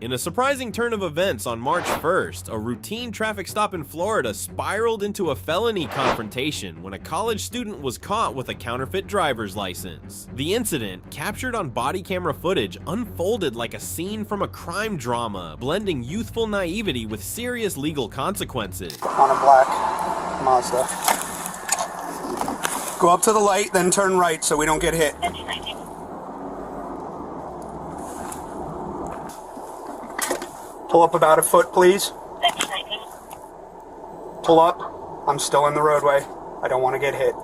In a surprising turn of events on March 1st, a routine traffic stop in Florida spiraled into a felony confrontation when a college student was caught with a counterfeit driver's license. The incident, captured on body camera footage, unfolded like a scene from a crime drama, blending youthful naivety with serious legal consequences. On a black Mazda. Go up to the light, then turn right so we don't get hit. Pull up about a foot, please. Pull up. I'm still in the roadway. I don't want to get hit.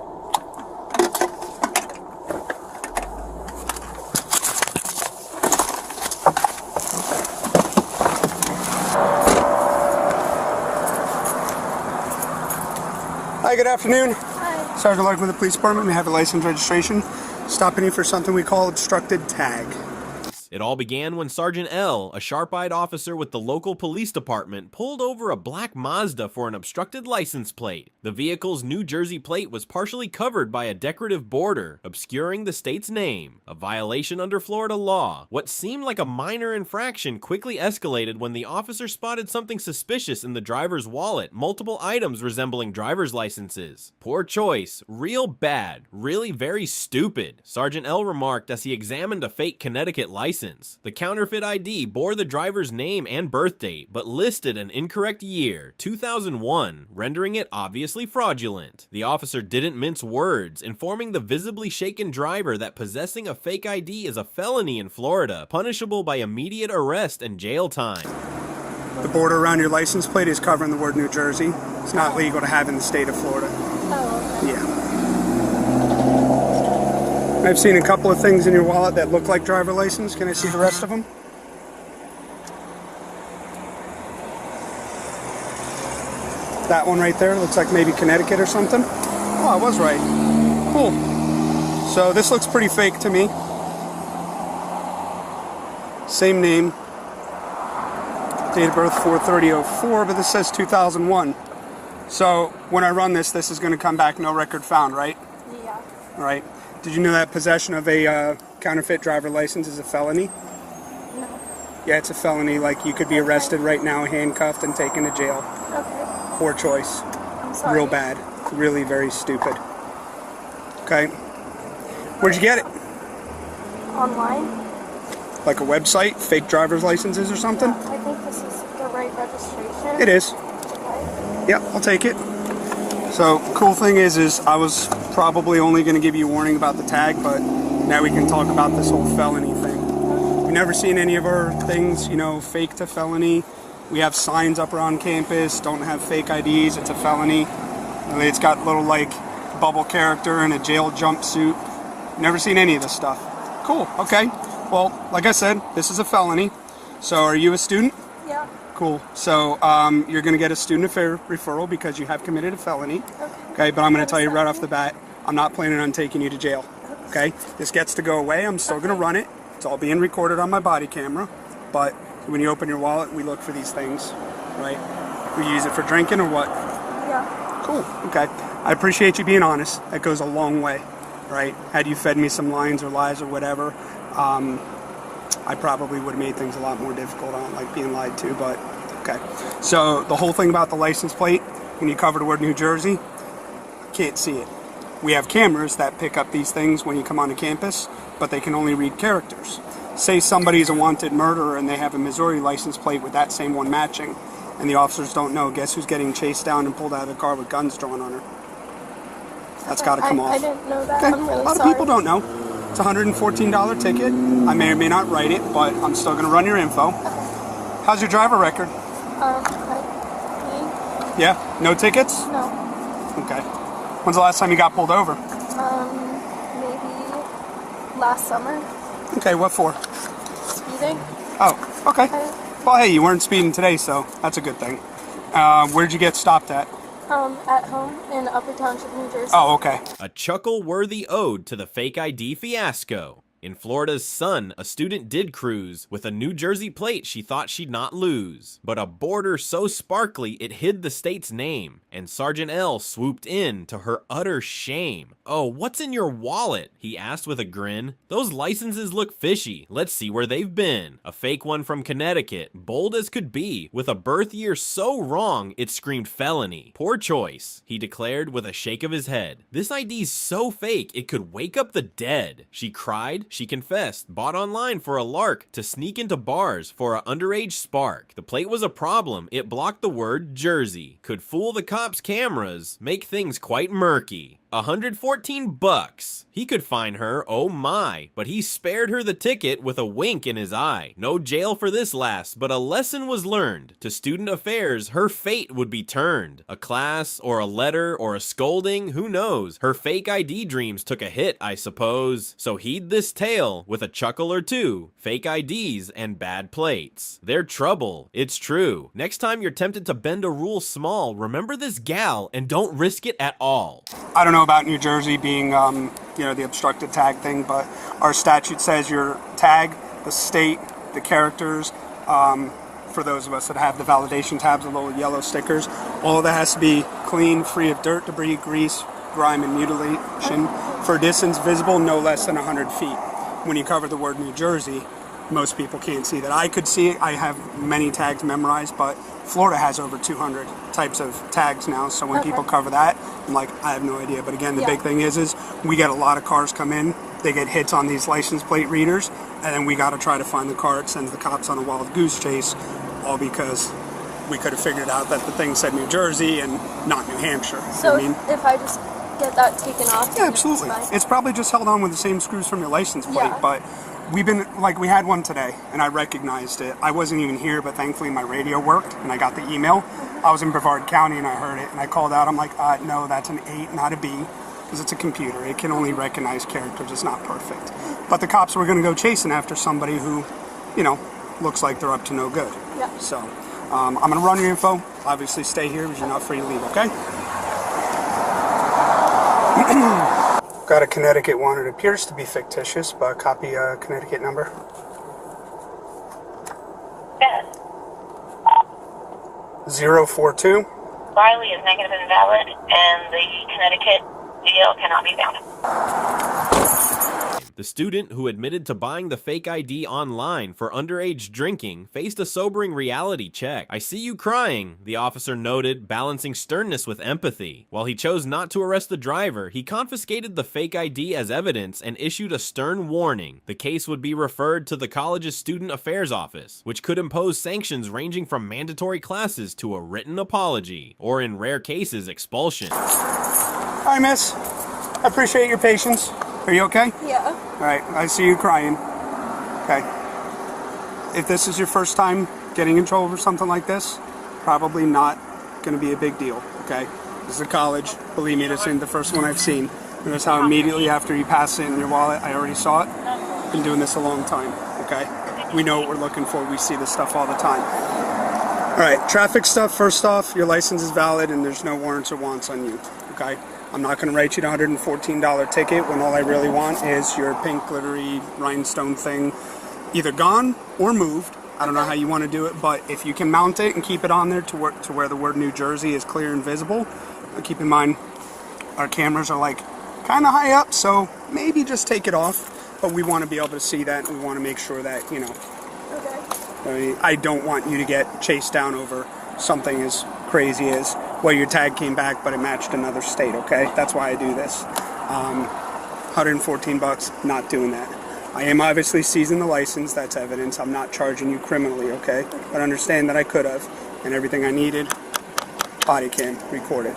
Hi, good afternoon. Hi. Sergeant Lark with the police department. We have a license registration. Stopping you for something we call obstructed tag. It all began when Sergeant L, a sharp-eyed officer with the local police department, pulled over a black Mazda for an obstructed license plate. The vehicle's New Jersey plate was partially covered by a decorative border, obscuring the state's name, a violation under Florida law. What seemed like a minor infraction quickly escalated when the officer spotted something suspicious in the driver's wallet, multiple items resembling driver's licenses. Poor choice, real bad, really very stupid, Sergeant L remarked as he examined a fake Connecticut license. The counterfeit ID bore the driver's name and birth date, but listed an incorrect year, 2001, rendering it obviously fraudulent. The officer didn't mince words, informing the visibly shaken driver that possessing a fake ID is a felony in Florida, punishable by immediate arrest and jail time. The border around your license plate is covering the word New Jersey. It's not legal to have in the state of Florida. Oh, okay. Yeah. I've seen a couple of things in your wallet that look like driver license. Can I see the rest of them? That one right there looks like maybe Connecticut or something. Oh, I was right. Cool. So this looks pretty fake to me. Same name. Date of birth 4/30/04, but this says 2001. So when I run this is going to come back no record found, right? Yeah. Right. Did you know that possession of a counterfeit driver license is a felony? No. Yeah, it's a felony. Like, you could be arrested right now, handcuffed, and taken to jail. Okay. Poor choice. I'm sorry. Real bad. Really very stupid. Okay. Where'd you get it? Online? Like a website? Fake driver's licenses or something? Yeah, I think this is the right registration. It is. Okay. Yep, I'll take it. So, cool thing is I was probably only going to give you a warning about the tag, but now we can talk about this whole felony thing. We've never seen any of our things, fake to felony. We have signs up around campus, don't have fake IDs, it's a felony. It's got little, bubble character and a jail jumpsuit. Never seen any of this stuff. Cool, okay. Well, like I said, this is a felony. So, are you a student? Yeah. Cool. So you're going to get a student affair referral because you have committed a felony. Okay, but I'm going to tell you right off the bat, I'm not planning on taking you to jail. Okay, this gets to go away. I'm still going to run it. It's all being recorded on my body camera. But when you open your wallet, we look for these things, right? We use it for drinking or what? Yeah. Cool. Okay. I appreciate you being honest. That goes a long way, right? Had you fed me some lines or lies or whatever, I probably would have made things a lot more difficult. I don't like being lied to, but okay. So the whole thing about the license plate, when you cover the word New Jersey, can't see it. We have cameras that pick up these things when you come onto campus, but they can only read characters. Say somebody's a wanted murderer and they have a Missouri license plate with that same one matching, and the officers don't know. Guess who's getting chased down and pulled out of the car with guns drawn on her? That's got to come off. I didn't know that. Okay. I'm really a lot sorry. of people don't know. It's a $114 ticket. I may or may not write it, but I'm still going to run your info. How's your driver record? Yeah? No tickets? No. Okay. When's the last time you got pulled over? Maybe last summer. Okay, what for? Speeding. Oh, okay. Well, hey, you weren't speeding today, so that's a good thing. Where'd you get stopped at? At home in Upper Township, New Jersey. Oh, okay. A chuckle-worthy ode to the fake ID fiasco. In Florida's Sun, a student did cruise with a New Jersey plate she thought she'd not lose, but a border so sparkly it hid the state's name, and Sergeant L swooped in to her utter shame. "Oh, what's in your wallet?" he asked with a grin. "Those licenses look fishy. Let's see where they've been." A fake one from Connecticut, bold as could be, with a birth year so wrong it screamed felony. "Poor choice," he declared with a shake of his head. "This ID's so fake it could wake up the dead." She cried, she confessed, bought online for a lark to sneak into bars for a underage spark. The plate was a problem, it blocked the word Jersey. Could fool the cops' cameras, make things quite murky. $114. He could fine her, oh my, but he spared her the ticket with a wink in his eye. No jail for this lass, but a lesson was learned. To student affairs, her fate would be turned. A class, or a letter, or a scolding, who knows? Her fake ID dreams took a hit, I suppose. So heed this tale with a chuckle or two. Fake IDs and bad plates. They're trouble, it's true. Next time you're tempted to bend a rule small, remember this gal and don't risk it at all. I don't know about New Jersey being, the obstructed tag thing, but our statute says your tag, the state, the characters, for those of us that have the validation tabs, the little yellow stickers, all of that has to be clean, free of dirt, debris, grease, grime, and mutilation for a distance visible no less than 100 feet. When you cover the word New Jersey, most people can't see that. I could see it. I have many tags memorized, but Florida has over 200 types of tags now, so when people cover that, I'm like, I have no idea. But again, the big thing is we get a lot of cars come in, they get hits on these license plate readers, and then we got to try to find the car. It sends the cops on a wild goose chase, all because we could have figured out that the thing said New Jersey and not New Hampshire. So you know what I mean? if I just get that taken off? Yeah, absolutely. It's probably just held on with the same screws from your license plate, but we had one today, and I recognized it. I wasn't even here, but thankfully my radio worked, and I got the email. I was in Brevard County, and I heard it, and I called out. I'm like, no, that's an 8, not a B, because it's a computer. It can only recognize characters. It's not perfect. But the cops were going to go chasing after somebody who, looks like they're up to no good. Yeah. So I'm going to run your info. Obviously, stay here because you're not free to leave, okay? Got a Connecticut one. It appears to be fictitious, but copy a Connecticut number. Yes. 042. Riley is negative and invalid, and the Connecticut deal cannot be found. The student who admitted to buying the fake ID online for underage drinking faced a sobering reality check. "I see you crying," the officer noted, balancing sternness with empathy. While he chose not to arrest the driver, he confiscated the fake ID as evidence and issued a stern warning. The case would be referred to the college's student affairs office, which could impose sanctions ranging from mandatory classes to a written apology, or in rare cases, expulsion. Hi, miss. I appreciate your patience. Are you okay? Yeah. All right, I see you crying. Okay. If this is your first time getting in trouble for something like this, probably not going to be a big deal, okay? This is a college. Believe me, this isn't the first one I've seen. Notice how immediately after you pass it in your wallet, I already saw it. Been doing this a long time, okay? We know what we're looking for. We see this stuff all the time. All right, traffic stuff. First off, your license is valid and there's no warrants or wants on you, okay? I'm not going to write you a $114 ticket when all I really want is your pink glittery rhinestone thing either gone or moved. I don't know how you want to do it, but if you can mount it and keep it on there to where the word New Jersey is clear and visible, keep in mind our cameras are like kind of high up, so maybe just take it off, but we want to be able to see that, and we want to make sure that, I don't want you to get chased down over something as crazy as, well, your tag came back, but it matched another state, okay? That's why I do this. $114, not doing that. I am obviously seizing the license, that's evidence. I'm not charging you criminally, okay? But understand that I could have, and everything I needed, body cam, recorded.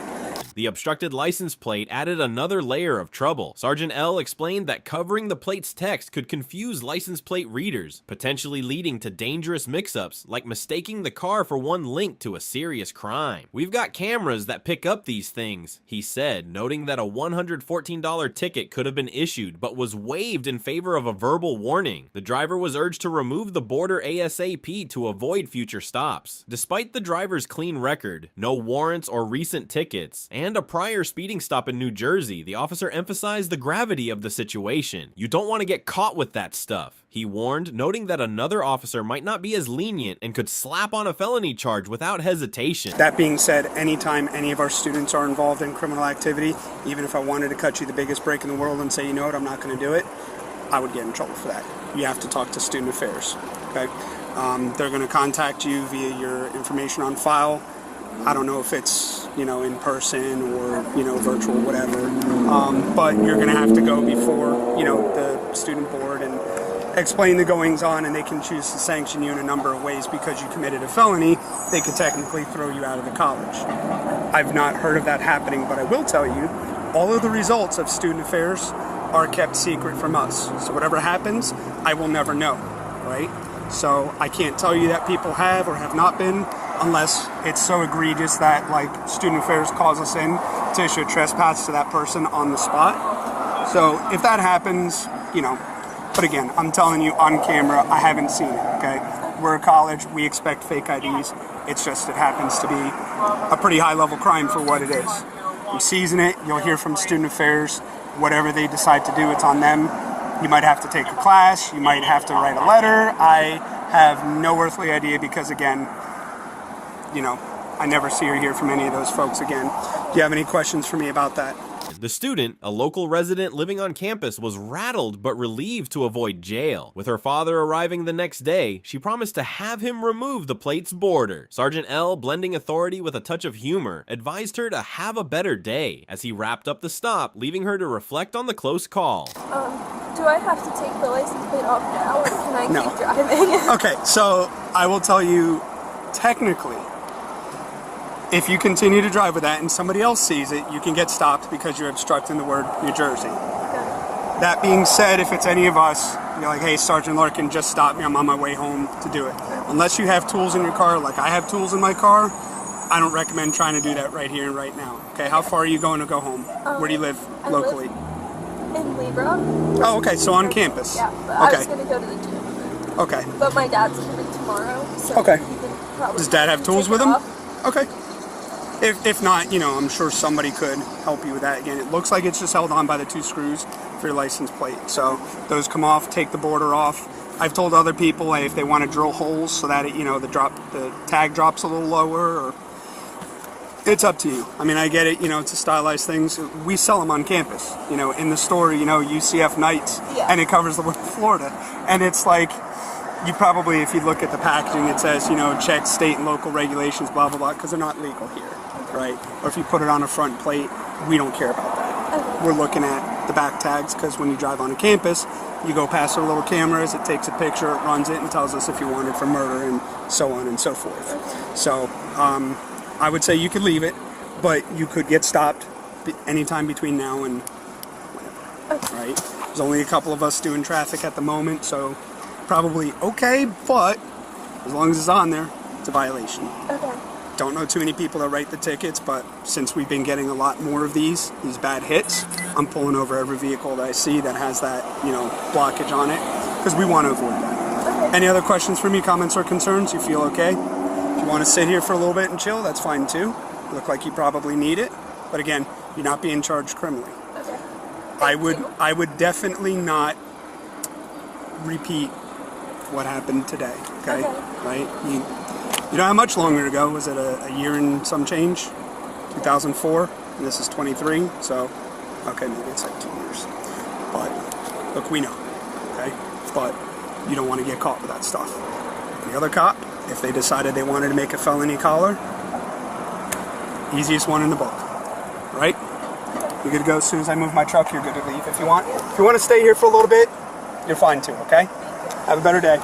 The obstructed license plate added another layer of trouble. Sergeant L explained that covering the plate's text could confuse license plate readers, potentially leading to dangerous mix-ups, like mistaking the car for one linked to a serious crime. "We've got cameras that pick up these things," he said, noting that a $114 ticket could have been issued, but was waived in favor of a verbal warning. The driver was urged to remove the border ASAP to avoid future stops. Despite the driver's clean record, no warrants or recent tickets, and and a prior speeding stop in New Jersey, the officer emphasized the gravity of the situation. You don't want to get caught with that stuff, he warned, noting that another officer might not be as lenient and could slap on a felony charge without hesitation. That being said, anytime any of our students are involved in criminal activity, even if I wanted to cut you the biggest break in the world and say, you know what, I'm not going to do it, I would get in trouble for that. You have to talk to student affairs, okay? They're going to contact you via your information on file. I don't know if it's, in person or, virtual, whatever. But you're going to have to go before, the student board and explain the goings on, and they can choose to sanction you in a number of ways. Because you committed a felony, they could technically throw you out of the college. I've not heard of that happening, but I will tell you, all of the results of student affairs are kept secret from us. So whatever happens, I will never know, right? So I can't tell you that people have or have not been, unless it's so egregious that, like, student affairs calls us in to issue a trespass to that person on the spot. So if that happens, but again, I'm telling you on camera, I haven't seen it, okay? We're a college, we expect fake IDs. It's just, it happens to be a pretty high-level crime for what it is. I'm seizing it, you'll hear from student affairs. Whatever they decide to do, it's on them. You might have to take a class, you might have to write a letter. I have no earthly idea because, again, I never see or hear from any of those folks again. Do you have any questions for me about that? The student, a local resident living on campus, was rattled but relieved to avoid jail. With her father arriving the next day, she promised to have him remove the plate's border. Sergeant L, blending authority with a touch of humor, advised her to have a better day as he wrapped up the stop, leaving her to reflect on the close call. Do I have to take the license plate off now, or can I No. keep driving? Okay, so I will tell you, technically, if you continue to drive with that and somebody else sees it, you can get stopped because you're obstructing the word New Jersey. That being said, if it's any of us, you're like, hey, Sergeant Larkin, just stop me, I'm on my way home to do it. Unless you have tools in your car, like I have tools in my car, I don't recommend trying to do that right here and right now. Okay, how far are you going to go home? Where do you live locally? In Libra. Oh, okay, so on campus. Yeah, but I was Okay, going to go to the gym. okay, But my dad's coming tomorrow, so Okay. he can probably Does Dad have tools take with it him? off. okay. If not, I'm sure somebody could help you with that. Again, it looks like it's just held on by the two screws for your license plate. So those come off, take the border off. I've told other people, hey, if they want to drill holes so that it, the tag drops a little lower, or it's up to you. I mean, I get it, it's a stylized things. We sell them on campus, in the store, UCF Nights, Yeah. and it covers the word Florida. And it's like, you probably, if you look at the packaging, it says, check state and local regulations, blah, blah, blah, because they're not legal here, right? Or if you put it on a front plate, we don't care about that. We're looking at the back tags, because when you drive on a campus, you go past our little cameras, it takes a picture, it runs it, and tells us if you're wanted for murder, and so on and so forth. So, I would say you could leave it, but you could get stopped anytime between now and whenever, right? There's only a couple of us doing traffic at the moment, so probably okay, but as long as it's on there, it's a violation. Okay. Don't know too many people that write the tickets, but since we've been getting a lot more of these bad hits, I'm pulling over every vehicle that I see that has that, blockage on it, because we want to avoid that. Okay. Any other questions for me, comments or concerns? You feel okay? If you want to sit here for a little bit and chill, that's fine too. You look like you probably need it, but again, you're not being charged criminally. Okay. I would definitely not repeat what happened today, okay? Right? You don't have much longer to go. Was it a year and some change? 2004, and this is 23, so, okay, maybe it's like 2 years. But, look, we know, okay? But you don't want to get caught with that stuff. The other cop, if they decided they wanted to make a felony collar, easiest one in the book, right? You're good to go. As soon as I move my truck, you're good to leave if you want. If you want to stay here for a little bit, you're fine too, okay? Have a better day.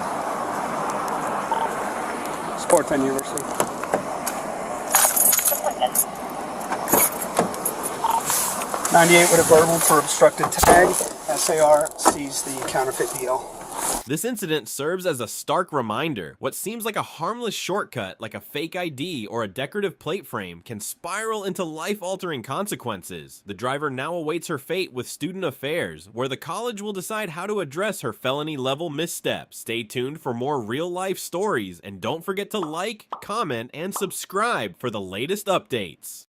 Support 10 University. 98 with a verbal for obstructed tag. SAR sees the counterfeit deal. This incident serves as a stark reminder. What seems like a harmless shortcut, like a fake ID or a decorative plate frame, can spiral into life-altering consequences. The driver now awaits her fate with student affairs, where the college will decide how to address her felony-level misstep. Stay tuned for more real-life stories, and don't forget to like, comment, and subscribe for the latest updates.